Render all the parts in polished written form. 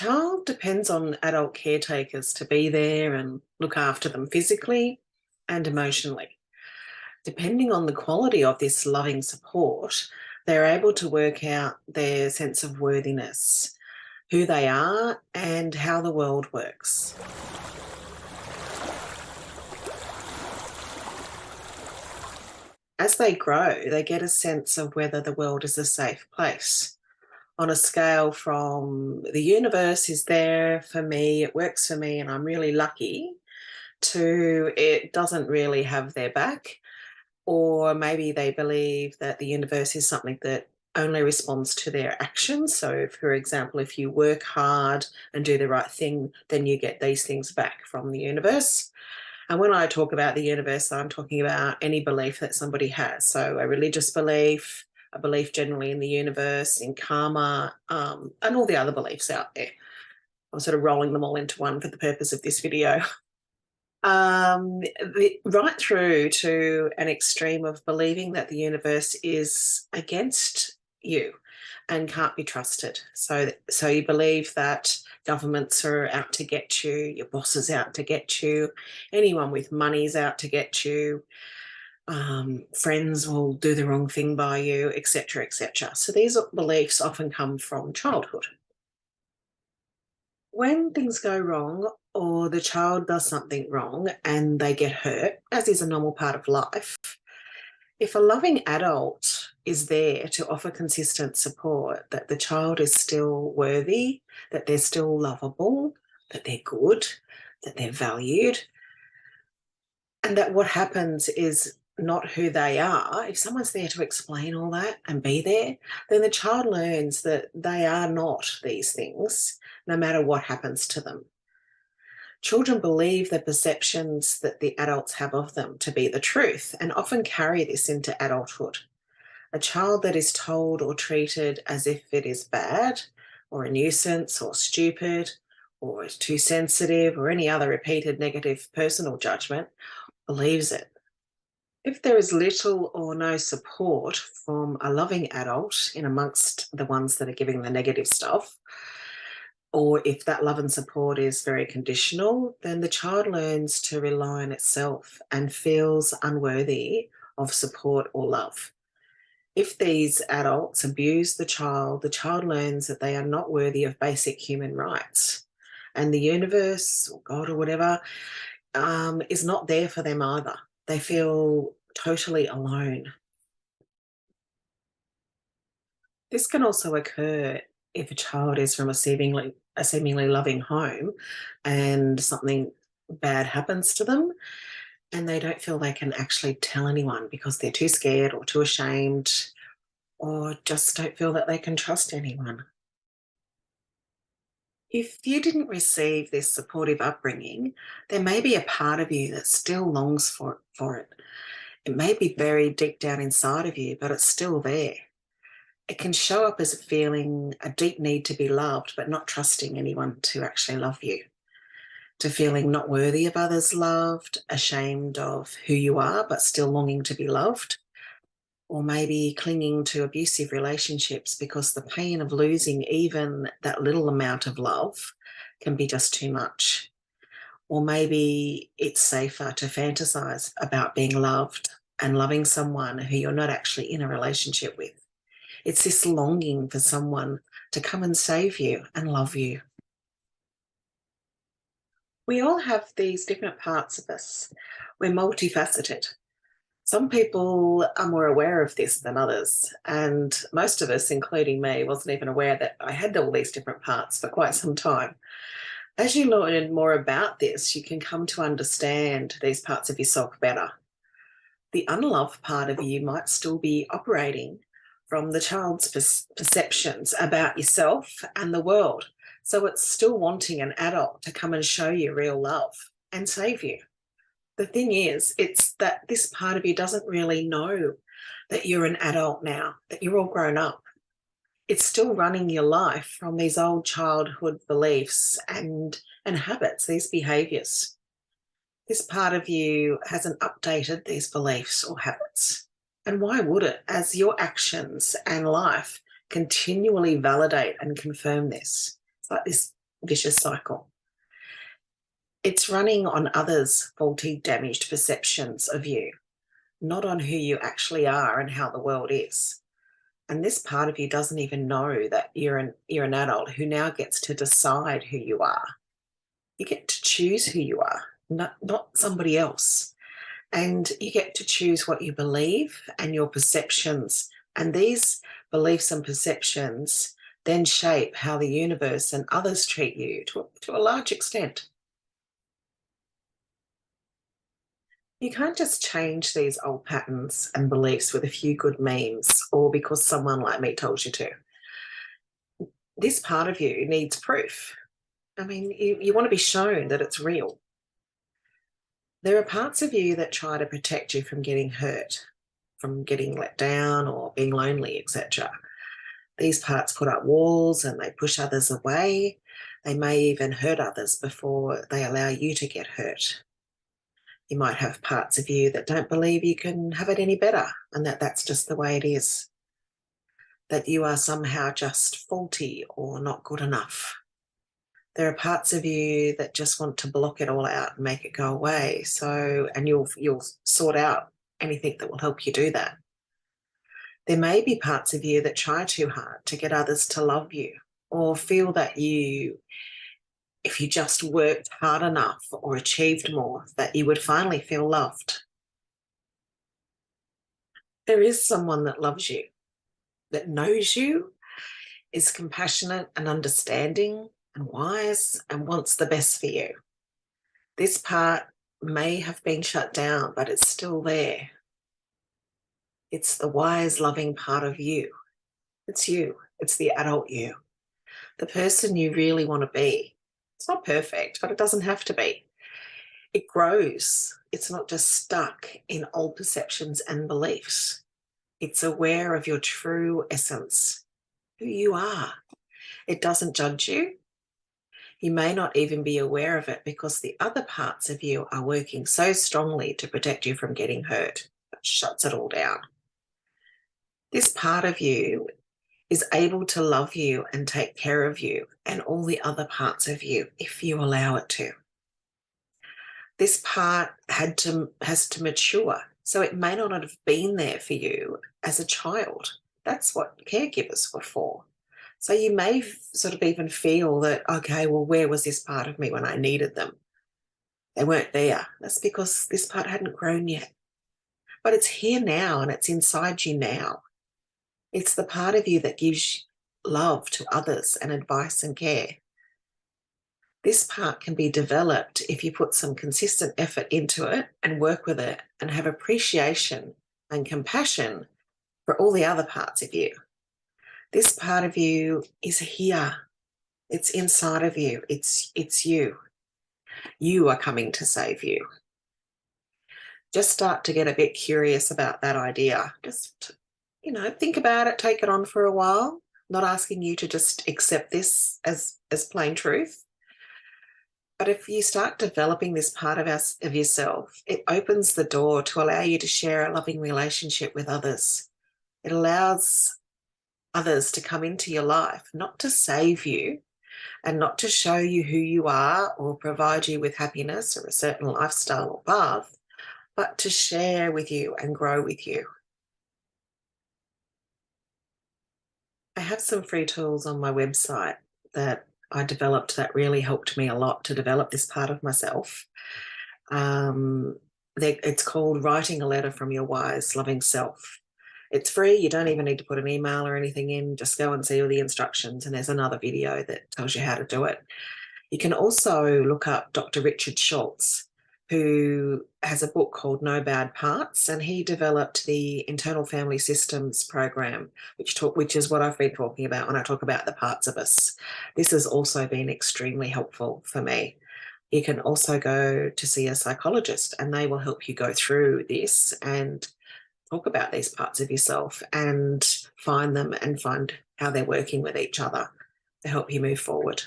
child depends on adult caretakers to be there and look after them physically and emotionally. Depending on the quality of this loving support, they're able to work out their sense of worthiness, who they are, and how the world works. As they grow, they get a sense of whether the world is a safe place. On a scale from the universe is there for me, it works for me, and I'm really lucky, to it doesn't really have their back. Or maybe they believe that the universe is something that only responds to their actions. So, for example, if you work hard and do the right thing, then you get these things back from the universe. And when I talk about the universe, I'm talking about any belief that somebody has. So, a religious belief, a belief generally in the universe, in karma, and all the other beliefs out there. I'm sort of rolling them all into one for the purpose of this video. Right through to an extreme of believing that the universe is against you and can't be trusted. So you believe that governments are out to get you, your boss is out to get you, anyone with money's out to get you, friends will do the wrong thing by you, etc., etc. So these beliefs often come from childhood. When things go wrong or the child does something wrong and they get hurt, as is a normal part of life, if a loving adult is there to offer consistent support that the child is still worthy, that they're still lovable, that they're good, that they're valued, and that what happens is not who they are, if someone's there to explain all that and be there, then the child learns that they are not these things, no matter what happens to them. Children believe the perceptions that the adults have of them to be the truth and often carry this into adulthood. A child that is told or treated as if it is bad, or a nuisance, or stupid, or too sensitive, or any other repeated negative personal judgment, believes it. If there is little or no support from a loving adult in amongst the ones that are giving the negative stuff, or if that love and support is very conditional, then the child learns to rely on itself and feels unworthy of support or love. If these adults abuse the child learns that they are not worthy of basic human rights. And the universe or God or whatever is not there for them either. They feel totally alone. This can also occur if a child is from a seemingly loving home and something bad happens to them and they don't feel they can actually tell anyone because they're too scared or too ashamed or just don't feel that they can trust anyone. If you didn't receive this supportive upbringing, there may be a part of you that still longs for it. It may be buried deep down inside of you, but it's still there. It can show up as feeling a deep need to be loved, but not trusting anyone to actually love you, to feeling not worthy of others' loved, ashamed of who you are, but still longing to be loved, or maybe clinging to abusive relationships because the pain of losing even that little amount of love can be just too much. Or maybe it's safer to fantasize about being loved and loving someone who you're not actually in a relationship with. It's this longing for someone to come and save you and love you. We all have these different parts of us. We're multifaceted. Some people are more aware of this than others, and most of us, including me, wasn't even aware that I had all these different parts for quite some time. As you learn more about this, you can come to understand these parts of yourself better. The unloved part of you might still be operating from the child's perceptions about yourself and the world. So it's still wanting an adult to come and show you real love and save you. The thing is, it's that this part of you doesn't really know that you're an adult now, that you're all grown up. It's still running your life from these old childhood beliefs and habits, these behaviours. This part of you hasn't updated these beliefs or habits. And why would it, as your actions and life continually validate and confirm this? It's like this vicious cycle. It's running on others' faulty, damaged perceptions of you, not on who you actually are and how the world is. And this part of you doesn't even know that you're an adult who now gets to decide who you are. You get to choose who you are, not somebody else. And you get to choose what you believe and your perceptions. And these beliefs and perceptions then shape how the universe and others treat you to a large extent. You can't just change these old patterns and beliefs with a few good memes or because someone like me told you to. This part of you needs proof. I mean, you want to be shown that it's real. There are parts of you that try to protect you from getting hurt, from getting let down or being lonely, etc. These parts put up walls and they push others away. They may even hurt others before they allow you to get hurt. You might have parts of you that don't believe you can have it any better and that that's just the way it is, that you are somehow just faulty or not good enough. There are parts of you that just want to block it all out and make it go away. And you'll sort out anything that will help you do that. There may be parts of you that try too hard to get others to love you or feel that if you just worked hard enough or achieved more, that you would finally feel loved. There is someone that loves you, that knows you, is compassionate and understanding and wise and wants the best for you. This part may have been shut down, but it's still there. It's the wise, loving part of you. It's you. It's the adult you. The person you really want to be. It's not perfect, but it doesn't have to be. It grows. It's not just stuck in old perceptions and beliefs. It's aware of your true essence, who you are. It doesn't judge you. You may not even be aware of it because the other parts of you are working so strongly to protect you from getting hurt. It shuts it all down. This part of you is able to love you and take care of you and all the other parts of you if you allow it to. This part has to mature, so it may not have been there for you as a child. That's what caregivers were for. So you may sort of even feel that, okay, well, where was this part of me when I needed them? They weren't there. That's because this part hadn't grown yet. But it's here now and it's inside you now. It's the part of you that gives love to others and advice and care. This part can be developed if you put some consistent effort into it and work with it and have appreciation and compassion for all the other parts of you. This part of you is here. It's inside of you. It's you. You are coming to save you. Just start to get a bit curious about that idea. Just, think about it, take it on for a while. Not asking you to just accept this as plain truth. But if you start developing this part of yourself, it opens the door to allow you to share a loving relationship with others. It allows others to come into your life, not to save you and not to show you who you are or provide you with happiness or a certain lifestyle or path, but to share with you and grow with you. I have some free tools on my website that I developed that really helped me a lot to develop this part of myself. It's called Writing a Letter from Your Wise, Loving Self. It's free. You don't even need to put an email or anything in. Just go and see all the instructions, and there's another video that tells you how to do it. You can also look up Dr. Richard Schultz, who has a book called No Bad Parts, and he developed the Internal Family Systems program, which is what I've been talking about when I talk about the parts of us. This has also been extremely helpful for me. You can also go to see a psychologist, and they will help you go through this and talk about these parts of yourself and find them and find how they're working with each other to help you move forward.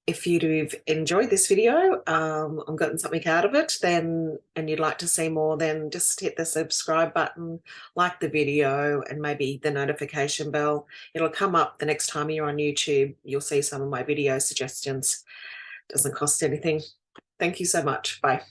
If you've enjoyed this video, I've gotten something out of it, then and you'd like to see more, then just hit the subscribe button, like the video, and maybe the notification bell. It'll come up the next time you're on YouTube. You'll see some of my video suggestions. Doesn't cost anything. Thank you so much. Bye.